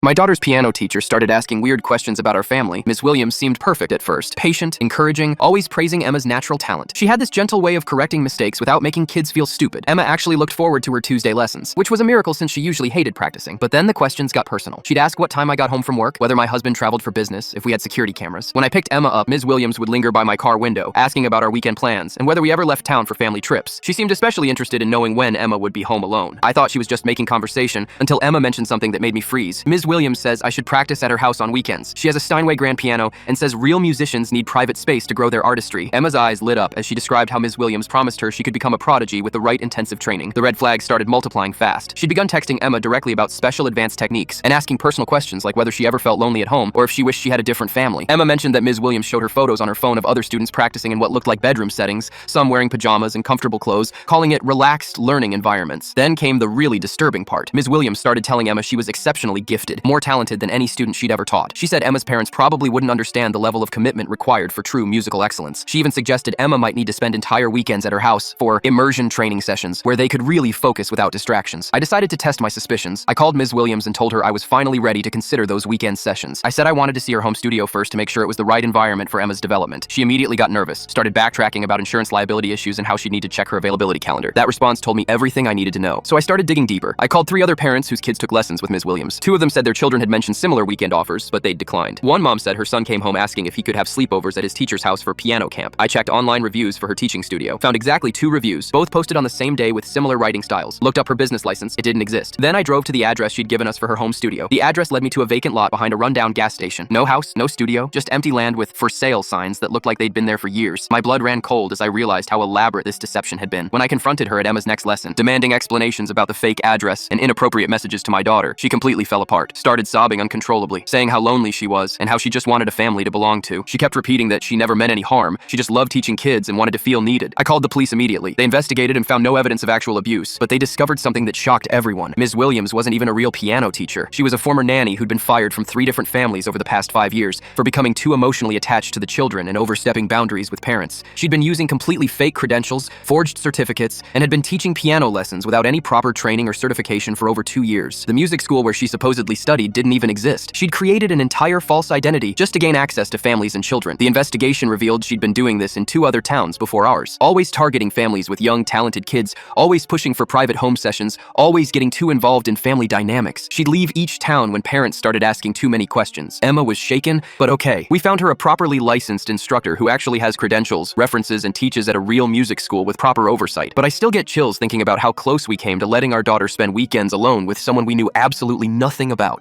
My daughter's piano teacher started asking weird questions about our family. Ms. Williams seemed perfect at first. Patient, encouraging, always praising Emma's natural talent. She had this gentle way of correcting mistakes without making kids feel stupid. Emma actually looked forward to her Tuesday lessons, which was a miracle since she usually hated practicing. But then the questions got personal. She'd ask what time I got home from work, whether my husband traveled for business, if we had security cameras. When I picked Emma up, Ms. Williams would linger by my car window, asking about our weekend plans and whether we ever left town for family trips. She seemed especially interested in knowing when Emma would be home alone. I thought she was just making conversation until Emma mentioned something that made me freeze. Ms. Williams says I should practice at her house on weekends. She has a Steinway grand piano and says real musicians need private space to grow their artistry. Emma's eyes lit up as she described how Ms. Williams promised her she could become a prodigy with the right intensive training. The red flags started multiplying fast. She'd begun texting Emma directly about special advanced techniques and asking personal questions like whether she ever felt lonely at home or if she wished she had a different family. Emma mentioned that Ms. Williams showed her photos on her phone of other students practicing in what looked like bedroom settings, some wearing pajamas and comfortable clothes, calling it relaxed learning environments. Then came the really disturbing part. Ms. Williams started telling Emma she was exceptionally gifted, more talented than any student she'd ever taught. She said Emma's parents probably wouldn't understand the level of commitment required for true musical excellence. She even suggested Emma might need to spend entire weekends at her house for immersion training sessions where they could really focus without distractions. I decided to test my suspicions. I called Ms. Williams and told her I was finally ready to consider those weekend sessions. I said I wanted to see her home studio first to make sure it was the right environment for Emma's development. She immediately got nervous, started backtracking about insurance liability issues and how she'd need to check her availability calendar. That response told me everything I needed to know. So I started digging deeper. I called 3 other parents whose kids took lessons with Ms. Williams. 2 of them said their children had mentioned similar weekend offers, but they'd declined. One mom said her son came home asking if he could have sleepovers at his teacher's house for piano camp. I checked online reviews for her teaching studio, found exactly 2 reviews, both posted on the same day with similar writing styles. Looked up her business license, it didn't exist. Then I drove to the address she'd given us for her home studio. The address led me to a vacant lot behind a rundown gas station. No house, no studio, just empty land with for sale signs that looked like they'd been there for years. My blood ran cold as I realized how elaborate this deception had been. When I confronted her at Emma's next lesson, demanding explanations about the fake address and inappropriate messages to my daughter, she completely fell apart, started sobbing uncontrollably, saying how lonely she was and how she just wanted a family to belong to. She kept repeating that she never meant any harm, she just loved teaching kids and wanted to feel needed. I called the police immediately. They investigated and found no evidence of actual abuse, but they discovered something that shocked everyone. Ms. Williams wasn't even a real piano teacher. She was a former nanny who'd been fired from 3 different families over the past 5 years for becoming too emotionally attached to the children and overstepping boundaries with parents. She'd been using completely fake credentials, forged certificates, and had been teaching piano lessons without any proper training or certification for over 2 years. The music school where she supposedly studied didn't even exist. She'd created an entire false identity just to gain access to families and children. The investigation revealed she'd been doing this in 2 other towns before ours, always targeting families with young, talented kids, always pushing for private home sessions, always getting too involved in family dynamics. She'd leave each town when parents started asking too many questions. Emma was shaken, but okay. We found her a properly licensed instructor who actually has credentials, references, and teaches at a real music school with proper oversight. But I still get chills thinking about how close we came to letting our daughter spend weekends alone with someone we knew absolutely nothing about.